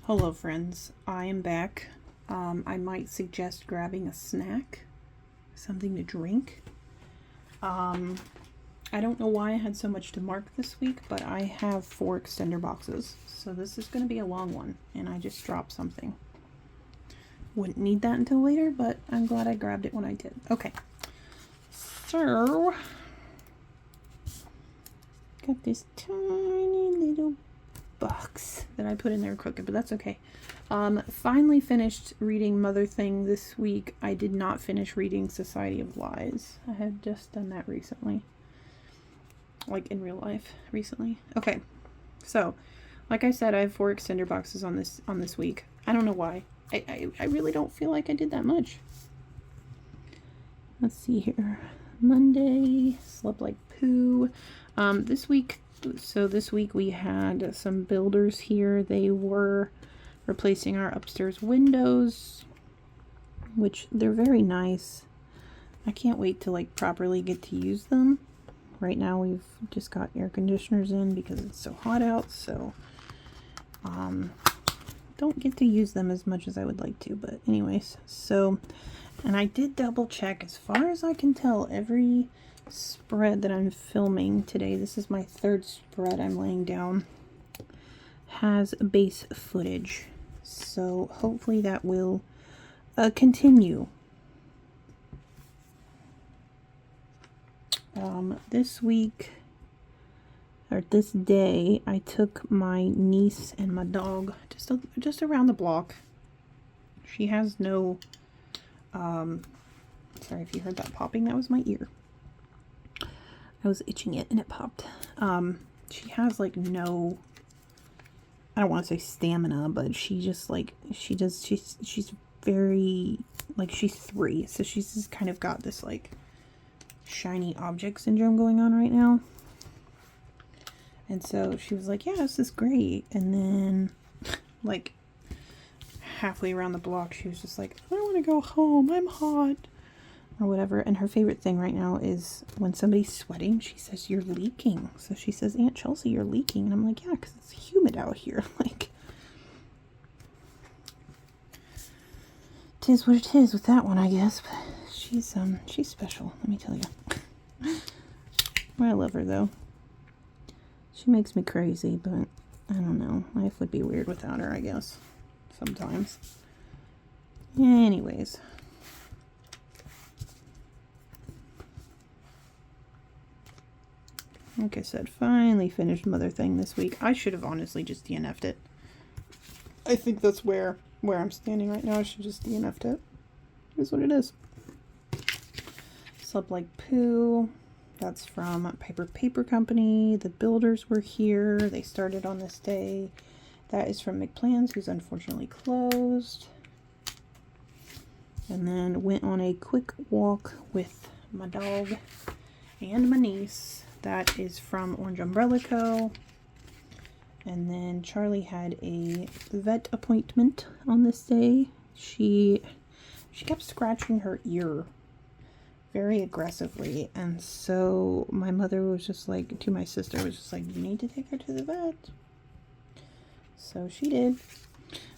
Hello friends, I am back. I might suggest grabbing a snack, something to drink. I don't know why I had so much to mark this week, but I have 4 extender boxes, so this is going to be a long one, and I just dropped something. Wouldn't need that until later, but I'm glad I grabbed it when I did. Okay, so got this tiny little box that I put in there crooked, but that's okay. Finally finished reading Mother Thing this week. I did not finish reading Society of Lies. I had just done that recently, like in real life recently. Okay, so like I said, I have 4 extender boxes on this week. I don't know why. I really don't feel like I did that much. Let's see here. Monday, slept like poo. This week we had some builders here. They were replacing our upstairs windows, which they're very nice. I can't wait to like properly get to use them. Right now we've just got air conditioners in because it's so hot out, so don't get to use them as much as I would like to, but anyways. So And I did double check. As far as I can tell, every spread that I'm filming today, this is my third spread I'm laying down, has base footage. So hopefully that will continue. This week, or this day, I took my niece and my dog just around the block. She has no, sorry if you heard that popping, that was my ear. I was itching it and it popped. She has like no, I don't want to say stamina, but she just like, she's very, like, she's 3, so she's just kind of got this like shiny object syndrome going on right now. And so she was like, yeah, this is great. And then like halfway around the block, she was just like, I want to go home, I'm hot, or whatever. And her favorite thing right now is when somebody's sweating, she says, you're leaking. So she says, Aunt Chelsea, you're leaking. And I'm like, yeah, because it's humid out here. Like, it is what it is with that one, I guess. But she's special, let me tell you. I love her though. She makes me crazy, but I don't know. Life would be weird without her, I guess. Sometimes. Anyways. Like I said, finally finished Mother Thing this week. I should have honestly just DNF'd it. I think that's where I'm standing right now. I should just DNF'd it. Here's what it is. Slept Like Poo. That's from Paper Company. The builders were here. They started on this day. That is from MicPlans, who's unfortunately closed. And then went on a quick walk with my dog and my niece. That is from Orange Umbrella Co. And then Charlie had a vet appointment on this day. She kept scratching her ear very aggressively, and so my mother was just like, to my sister, was just like, you need to take her to the vet. So she did.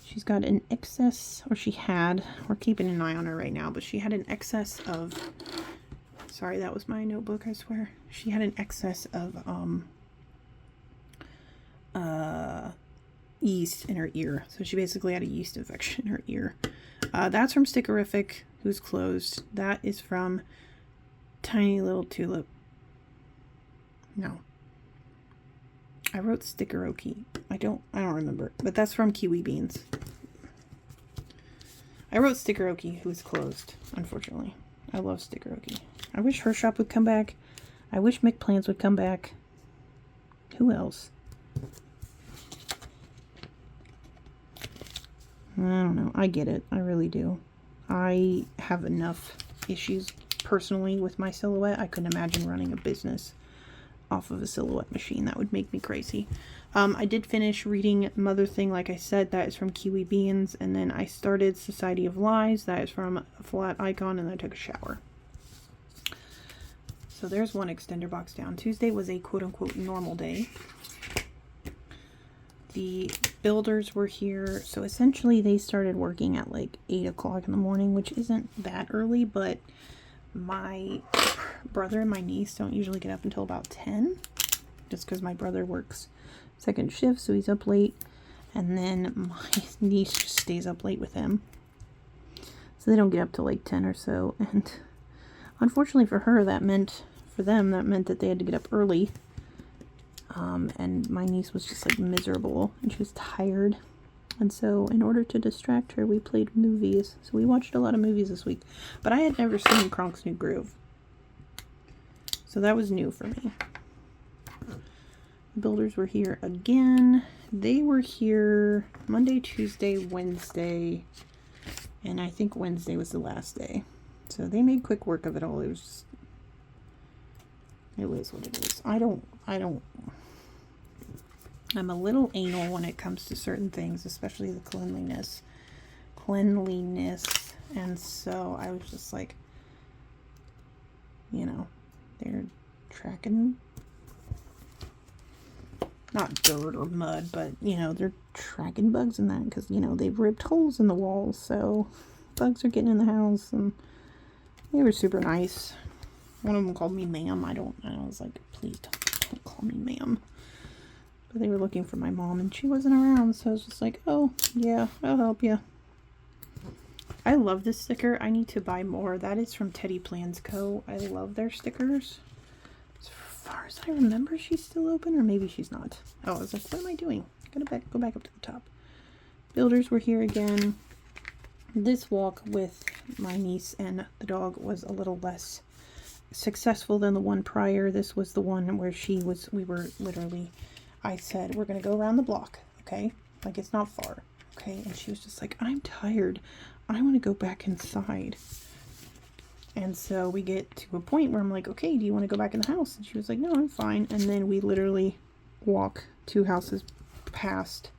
She's got an excess, or she had, we're keeping an eye on her right now, but she had an excess of, sorry, that was my notebook, I swear. She had an excess of yeast in her ear. So she basically had a yeast infection in her ear. That's from Stickeriffic, who's closed. That is from Tiny Little Tulip. No. I wrote StickerOkie. I don't remember. But that's from Kiwi Beans. I wrote StickerOkie, who is closed, unfortunately. I love StickerOkie. I wish her shop would come back. I wish MicPlans would come back. Who else? I don't know. I get it. I really do. I have enough issues personally with my silhouette. I couldn't imagine running a business off of a silhouette machine. That would make me crazy. I did finish reading Mother Thing, like I said. That is from Kiwi Beans. And then I started Society of Lies. That is from Flat Icon. And then I took a shower. So there's one extender box down. Tuesday was a quote-unquote normal day. The builders were here, so essentially they started working at like 8 o'clock in the morning, which isn't that early, but my brother and my niece don't usually get up until about 10, just because my brother works second shift, so he's up late, and then my niece just stays up late with him, so they don't get up till like 10 or so. And unfortunately for her, that meant that they had to get up early. And my niece was just like miserable and she was tired. And so in order to distract her, we played movies. So we watched a lot of movies this week. But I had never seen Kronk's New Groove. So that was new for me. The builders were here again. They were here Monday, Tuesday, Wednesday. And I think Wednesday was the last day. So they made quick work of it all. It was what it is. I'm a little anal when it comes to certain things, especially the cleanliness. And so I was just like, you know, they're tracking, not dirt or mud, but, you know, they're tracking bugs in that because, you know, they've ripped holes in the walls. So bugs are getting in the house, and they were super nice. One of them called me ma'am. I was like, please don't call me ma'am. But they were looking for my mom, and she wasn't around, so I was just like, oh, yeah, I'll help you. I love this sticker. I need to buy more. That is from Teddy Plans Co. I love their stickers. As far as I remember, she's still open, or maybe she's not. Oh, I was like, what am I doing? Gotta go back up to the top. Builders were here again. This walk with my niece and the dog was a little less successful than the one prior. This was the one where we were literally, I said, we're going to go around the block, okay? Like, it's not far, okay? And she was just like, I'm tired. I want to go back inside. And so we get to a point where I'm like, okay, do you want to go back in the house? And she was like, no, I'm fine. And then we literally walk 2 houses past.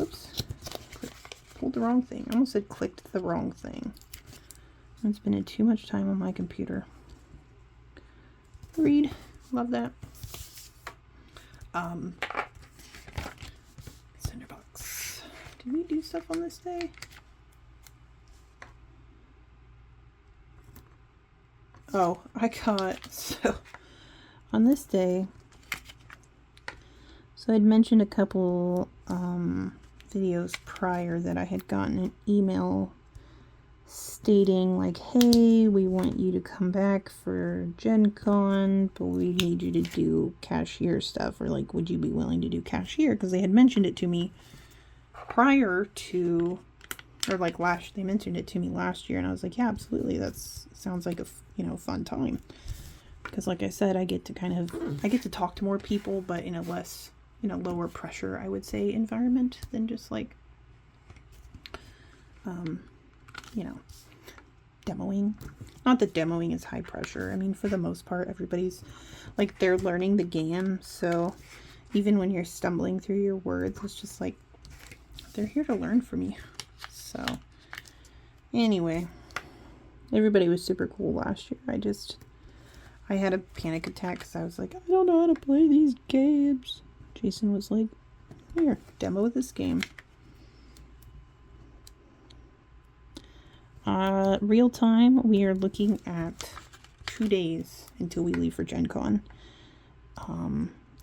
Oops. Pulled the wrong thing. I almost said clicked the wrong thing. I'm spending too much time on my computer. Read. Love that. Cinderbox. Did we do stuff on this day? Oh, I got, so on this day, so I'd mentioned a couple videos prior that I had gotten an email stating like, hey, we want you to come back for Gen Con, but we need you to do cashier stuff, or like, would you be willing to do cashier? Because they had mentioned it to me prior to, or like they mentioned it to me last year, and I was like, yeah, absolutely, sounds like a fun time. Because like I said, I get to talk to more people, but in a less, lower pressure, I would say, environment than just like demoing. Not that demoing is high pressure. I mean, for the most part, everybody's like, they're learning the game, so even when you're stumbling through your words, it's just like, they're here to learn from you. So anyway, everybody was super cool last year. I had a panic attack because I was like, I don't know how to play these games. Jason was like, here, demo this game. Real time, we are looking at 2 days until we leave for Gen Con.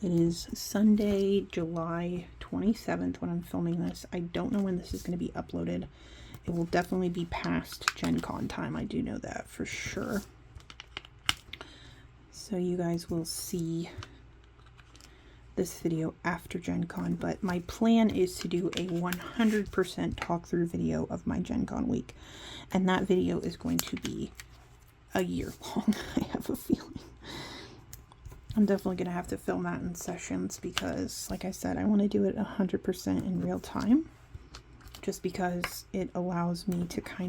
It is Sunday, July 27th when I'm filming this. I don't know when this is going to be uploaded. It will definitely be past Gen Con time. I do know that for sure. So you guys will see this video after Gen Con, but my plan is to do a 100% talk through video of my Gen Con week, and that video is going to be a year long. I have a feeling I'm definitely gonna have to film that in sessions, because like I said, I want to do it 100% in real time, just because it allows me to it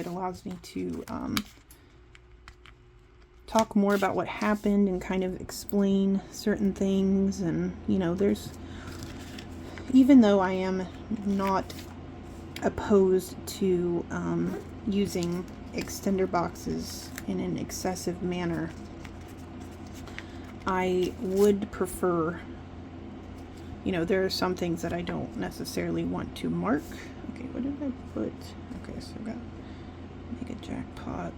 allows me to talk more about what happened and kind of explain certain things. And even though I am not opposed to using extender boxes in an excessive manner, I would prefer, there are some things that I don't necessarily want to mark. Okay, what did I put? Okay, so I got Mega Jackpot.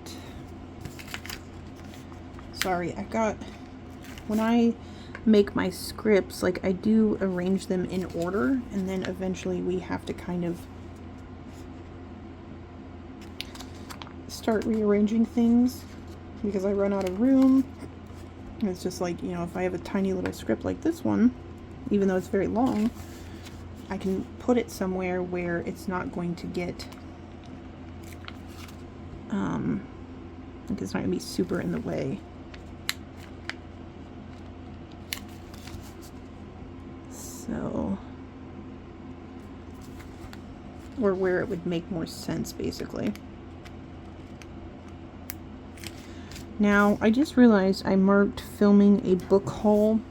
Sorry, when I make my scripts, like, I do arrange them in order, and then eventually we have to kind of start rearranging things because I run out of room. And it's just like, if I have a tiny little script like this one, even though it's very long, I can put it somewhere where it's not going to get, like, it's not going to be super in the way. So, or where it would make more sense, basically. Now, I just realized I marked filming a book haul.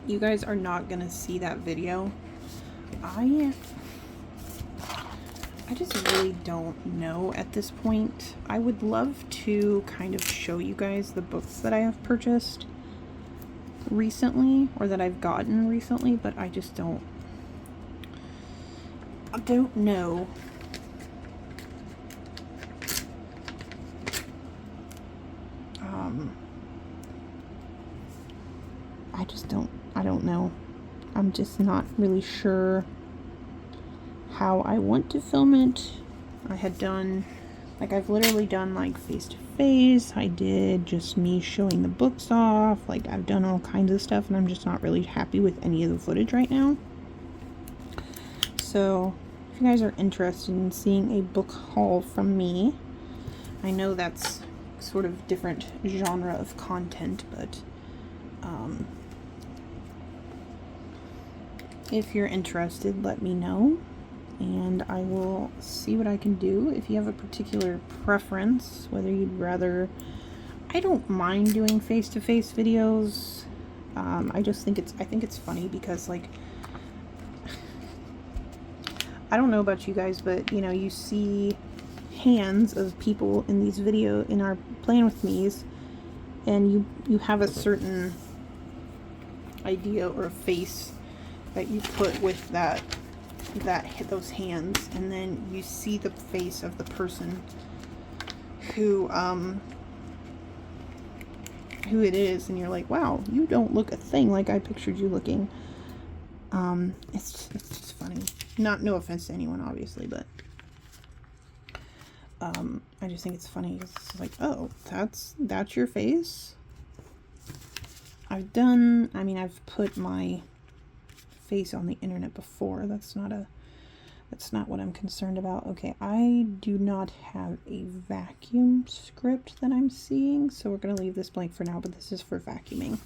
You guys are not going to see that video. I just really don't know at this point. I would love to kind of show you guys the books that I have purchased recently, or that I've gotten recently, but I just don't I don't know. I don't know. I'm just not really sure how I want to film it. I had done, like, I've literally done like face to face. I did just me showing the books off. Like, I've done all kinds of stuff, and I'm just not really happy with any of the footage right now. So if you guys are interested in seeing a book haul from me, I know that's sort of different genre of content, but if you're interested, let me know, and I will see what I can do. If you have a particular preference, whether you'd rather, I don't mind doing face-to-face videos. I think it's funny because, like, I don't know about you guys, but you know, you see hands of people in these in our Plan With Me's, and you have a certain idea or a face that you put with those hands, and then you see the face of the person who it is, and you're like, wow, you don't look a thing like I pictured you looking. It's just funny. No offense to anyone, obviously, but I just think it's funny. It's like, oh, that's your face. I've put my face on the internet before. That's not what I'm concerned about. Okay, I do not have a vacuum script that I'm seeing, so we're gonna leave this blank for now, but this is for vacuuming.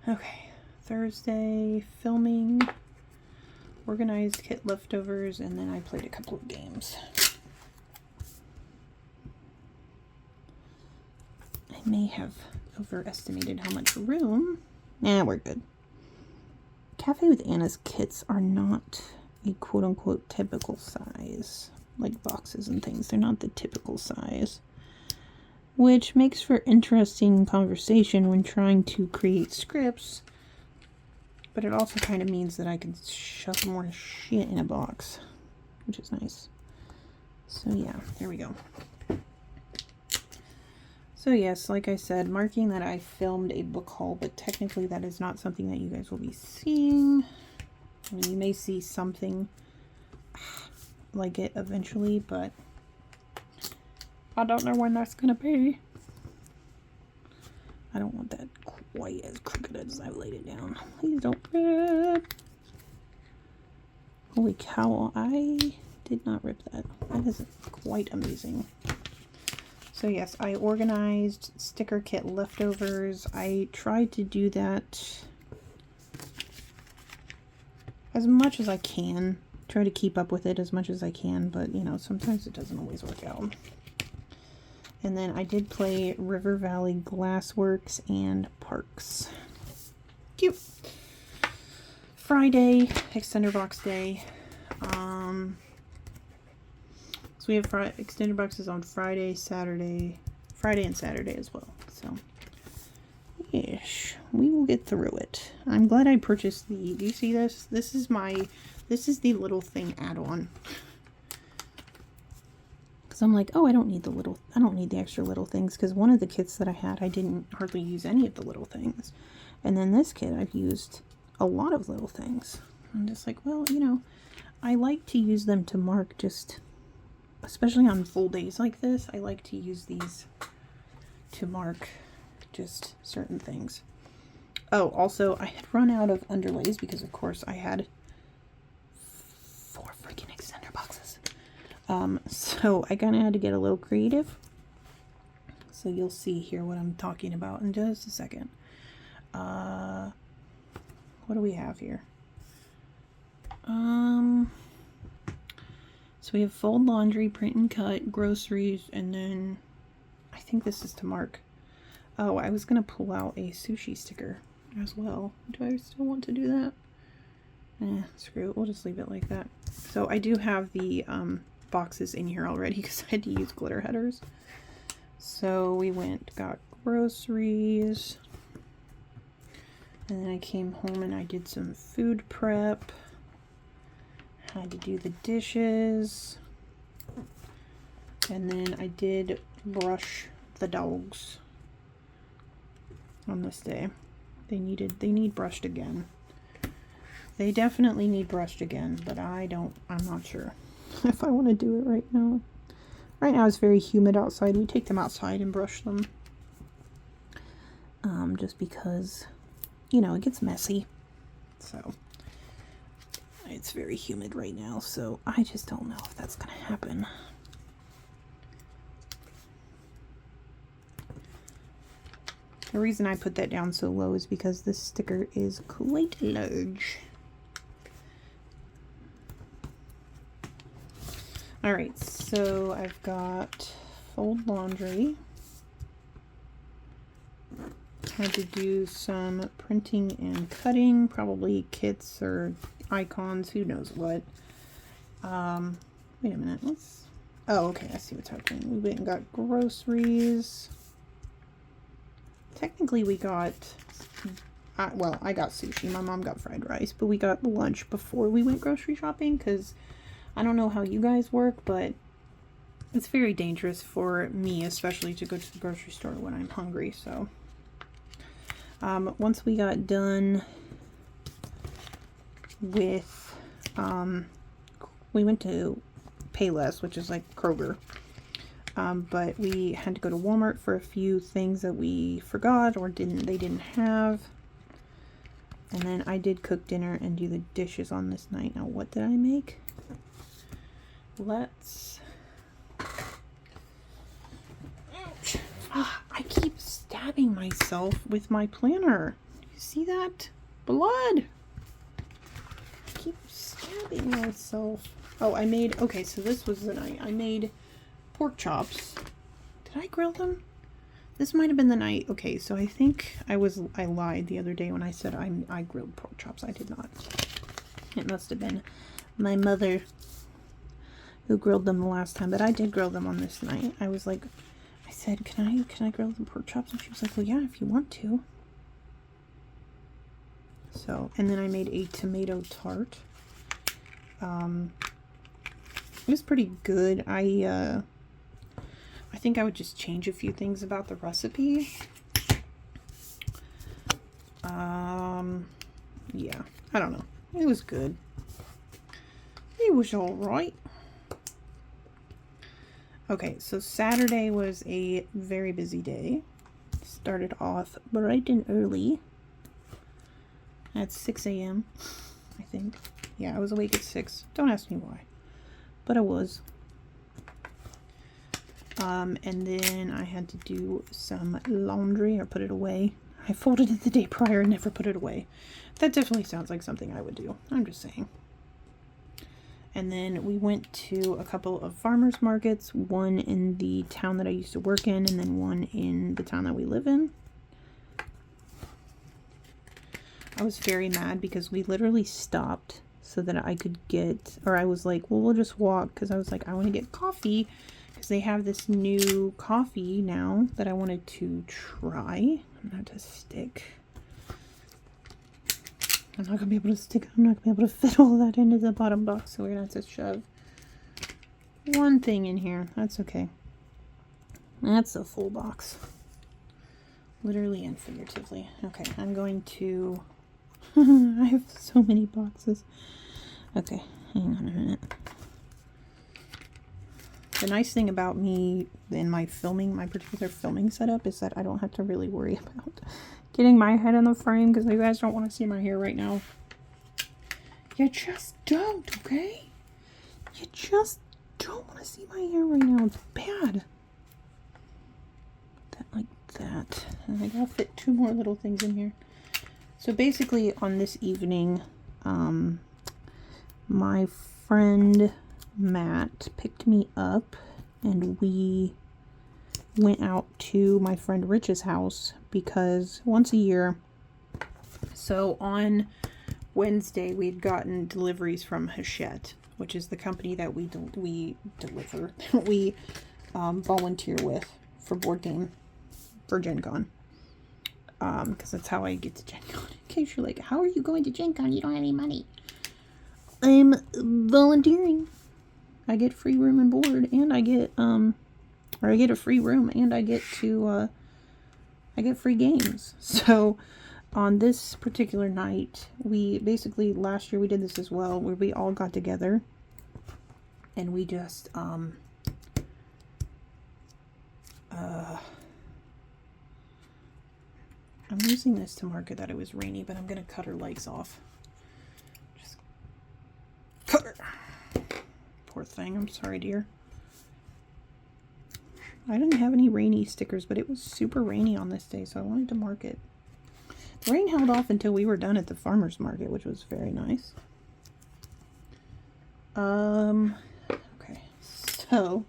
Okay, Thursday, filming, organized kit leftovers, and then I played a couple of games. I may have overestimated how much room. Nah, we're good. Café with Anna's kits are not a quote-unquote typical size, like boxes and things. They're not the typical size, which makes for interesting conversation when trying to create scripts, but it also kind of means that I can shove more shit in a box, which is nice. So yeah, there we go. So yes, like I said, marking that I filmed a book haul, but technically that is not something that you guys will be seeing. I mean, you may see something like it eventually, but I don't know when that's gonna be. I don't want that quite as crooked as I've laid it down. Please don't rip. Holy cow, I did not rip that. That is quite amazing. So yes, I organized sticker kit leftovers. I tried to do that as much as I can. Try to keep up with it as much as I can, but you know, sometimes it doesn't always work out. And then I did play River Valley Glassworks and Parks. Cute. Friday, extender box day. So we have extender boxes on Friday and Saturday as well. So, ish, we will get through it. I'm glad I purchased do you see this? This is the little thing add-on. Because I'm like, oh, I don't need the extra little things, because one of the kits that I had, I didn't hardly use any of the little things. And then this kit, I've used a lot of little things. I'm just like, well, you know, I like to use them to mark just, especially on full days like this, I like to use these to mark just certain things. Oh, also, I had run out of underlays because, of course, I had 4 freaking extender boxes. So I kind of had to get a little creative. So you'll see here what I'm talking about in just a second. What do we have here? So we have fold laundry, print and cut, groceries, and then I think this is to mark. Oh, I was going to pull out a sushi sticker as well. Do I still want to do that? Screw it. We'll just leave it like that. So I do have the boxes in here already because I had to use glitter headers. So we got groceries. And then I came home and I did some food prep. had to do the dishes. And then I did brush the dogs on this day. They need brushed again. They definitely need brushed again, but I'm not sure if I want to do it right now. Right now it's very humid outside. We take them outside and brush them. Just because, you know, it gets messy. So, it's very humid right now, so I just don't know if that's going to happen. The reason I put that down so low is because this sticker is quite large. Alright, so I've got fold laundry. Had to do some printing and cutting, probably kits or icons, who knows what. Wait a minute, oh, okay, I see what's happening. We went and got groceries. Technically we got, well, I got sushi, my mom got fried rice, but we got lunch before we went grocery shopping, because I don't know how you guys work, but it's very dangerous for me, especially to go to the grocery store when I'm hungry, so. Once we got done with, we went to Payless, which is like Kroger, but we had to go to Walmart for a few things that we forgot or they didn't have. And then I did cook dinner and do the dishes on this night. Now, what did I make? Let's... Ouch. I keep stabbing myself with my planner. You see that? Blood! I keep stabbing myself. Oh, I made... Okay, so this was the night. I made pork chops. Did I grill them? This might have been the night. Okay, so I think I lied the other day when I said I grilled pork chops. I did not. It must have been my mother who grilled them the last time, but I did grill them on this night. I was like, I said, can I grill the pork chops? And she was like, well, yeah, if you want to. So, and then I made a tomato tart. It was pretty good. I think I would just change a few things about the recipe. Yeah, I don't know. It was good. It was all right. Okay, so Saturday was a very busy day. Started off bright and early at 6 a.m. I think. Yeah, I was awake at 6. Don't ask me why, but I was. And then I had to do some laundry or put it away. I folded it the day prior and never put it away. That definitely sounds like something I would do. I'm just saying. And then we went to a couple of farmers markets, one in the town that I used to work in, and then one in the town that we live in. I was very mad because we literally stopped so that I could get, or I was like, well, we'll just walk, because I was like, I want to get coffee, because they have this new coffee now that I wanted to try. I'm not to stick. I'm not gonna be able to stick. I'm not gonna be able to fit all that into the bottom box, so we're gonna have to shove one thing in here. That's okay. That's a full box, literally and figuratively. Okay, I'm going to. I have so many boxes. Okay, hang on a minute. The nice thing about me in my particular filming setup is that I don't have to really worry about getting my head in the frame, because you guys don't want to see my hair right now. You just don't, okay? You just don't want to see my hair right now. It's bad. That like that. And I gotta fit 2 more little things in here. So basically on this evening, my friend Matt picked me up and we went out to my friend Rich's house, because once a year, so on Wednesday we had gotten deliveries from Hachette, which is the company that we deliver, we volunteer with for board game, for Gen Con, because that's how I get to Gen Con. In case you're like, how are you going to Gen Con? You don't have any money. I'm volunteering. I get free room and board, and I get or I get a free room, and I get to I get free games. So on this particular night, we basically, last year we did this as well, where we all got together and we just I'm using this to mark it that it was rainy, but I'm gonna cut her legs off. Just cut her. Poor thing. I'm sorry, dear. I didn't have any rainy stickers, but it was super rainy on this day, so I wanted to mark it. The rain held off until we were done at the farmer's market, which was very nice. Okay, so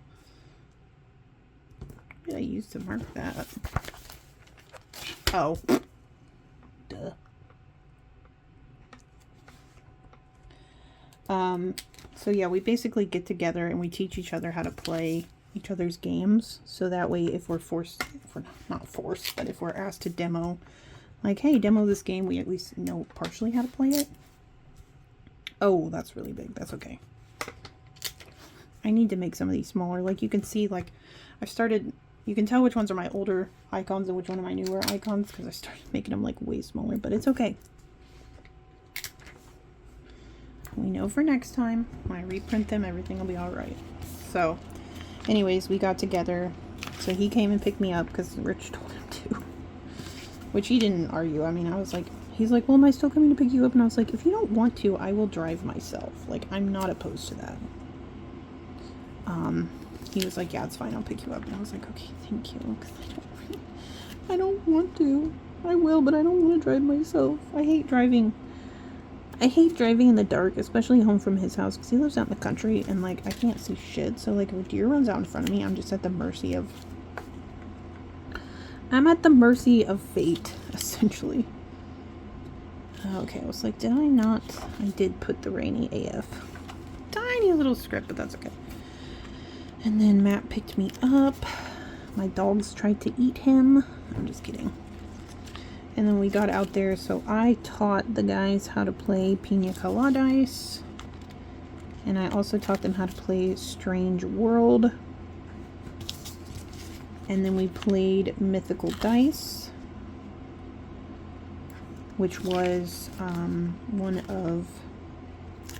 what did I use to mark that? Oh, duh. So yeah, we basically get together and we teach each other how to play each other's games. So that way, if we're not forced, but if we're asked to demo, like, hey, demo this game, we at least know partially how to play it. Oh, that's really big. That's okay. I need to make some of these smaller. Like, you can see, like, I've started, you can tell which ones are my older icons and which one are my newer icons, because I started making them, like, way smaller, but it's okay. We know for next time, when I reprint them, everything will be alright. So, anyways, we got together. So he came and picked me up, because Rich told him to. Which he didn't argue. I mean, I was like, he's like, well, am I still coming to pick you up? And I was like, if you don't want to, I will drive myself. Like, I'm not opposed to that. He was like, yeah, it's fine, I'll pick you up. And I was like, okay, thank you. Because I don't want to. I will, but I don't want to drive myself. I hate driving. I hate driving in the dark, especially home from his house, because he lives out in the country, and, like, I can't see shit. So, like, if a deer runs out in front of me, I'm just at the mercy of... I'm at the mercy of fate, essentially. Okay, I was like, did I not? I did put the rainy AF. Tiny little script, but that's okay. And then Matt picked me up. My dogs tried to eat him. I'm just kidding. And then we got out there, so I taught the guys how to play Pina Colada Dice. And I also taught them how to play Strange World. And then we played Mythical Dice, which was one of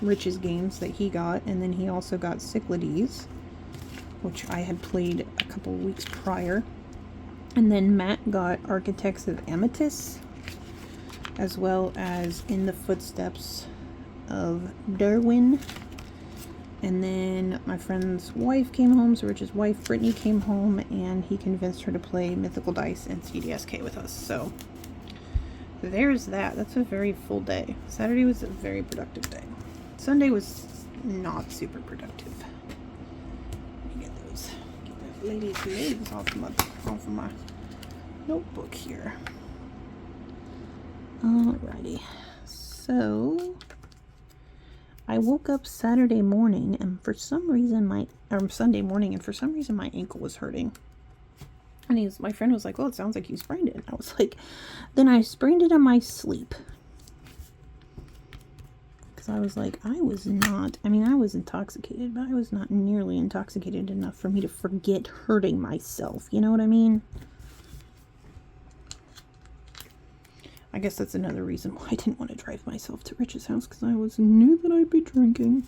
Rich's games that he got. And then he also got Cyclades, which I had played a couple weeks prior. And then Matt got Architects of Amethyst, as well as In the Footsteps of Darwin. And then my friend's wife came home, so Rich's wife, Brittany, came home, and he convinced her to play Mythical Dice and CDSK with us. So there's that. That's a very full day. Saturday was a very productive day. Sunday was not super productive. Let me get those. Get that lady's legs off of my notebook here. Alrighty. So I woke up Saturday morning, and for some reason Sunday morning, and for some reason my ankle was hurting. And my friend was like, well, it sounds like you sprained it. And I was like, then I sprained it in my sleep. Because I was like, I was intoxicated, but I was not nearly intoxicated enough for me to forget hurting myself. You know what I mean? I guess that's another reason why I didn't want to drive myself to Rich's house, because I knew that I'd be drinking.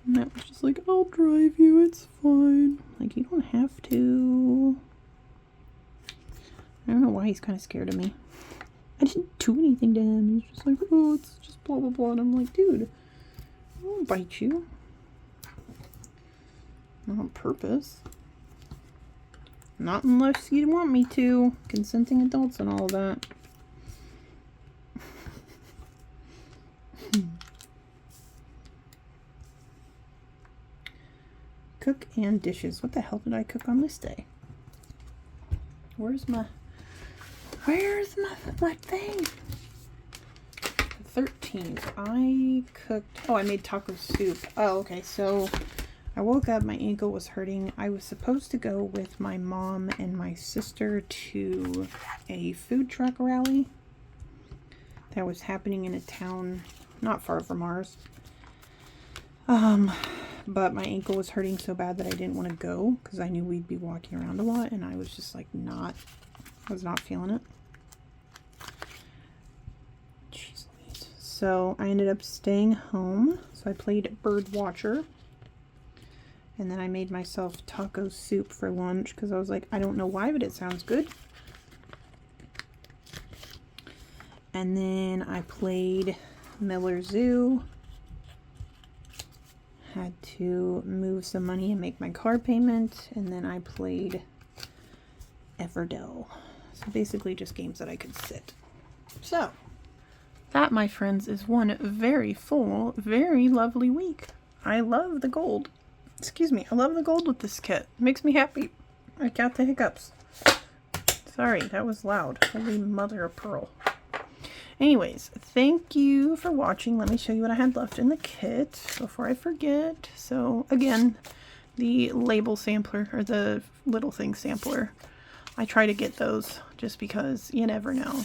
And Matt was just like, I'll drive you, it's fine. Like, you don't have to. I don't know why he's kind of scared of me. I didn't do anything to him. He's just like, oh, it's just blah, blah, blah. And I'm like, dude, I won't bite you. Not on purpose. Not unless you want me to. Consenting adults and all of that. Cook and dishes. What the hell did I cook on this day? Where's my thing? 13th. I cooked, I made taco soup. Oh, okay. So I woke up, my ankle was hurting. I was supposed to go with my mom and my sister to a food truck rally that was happening in a town not far from ours. But my ankle was hurting so bad that I didn't want to go because I knew we'd be walking around a lot, and I was just like I was not feeling it. Jeez Louise. So I ended up staying home. So I played Bird Watcher. And then I made myself taco soup for lunch because I was like, I don't know why, but it sounds good. And then I played Miller Zoo. Had to move some money and make my car payment. And then I played Everdell. So basically just games that I could sit. So that, my friends, is one very full, very lovely week. I love the gold. Excuse me, I love the gold with this kit. It makes me happy. I got the hiccups. Sorry, that was loud. Holy mother of pearl. Anyways, thank you for watching. Let me show you what I had left in the kit before I forget. So, again, the label sampler, or the little thing sampler. I try to get those just because you never know.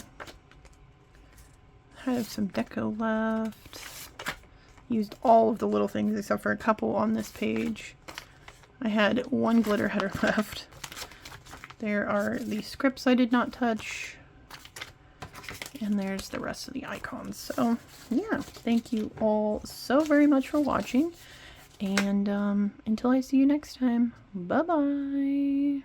I have some deco left. Used all of the little things except for a couple on this page. I had one glitter header left. There are the scripts I did not touch. And there's the rest of the icons. So, yeah. Thank you all so very much for watching. And until I see you next time, bye-bye.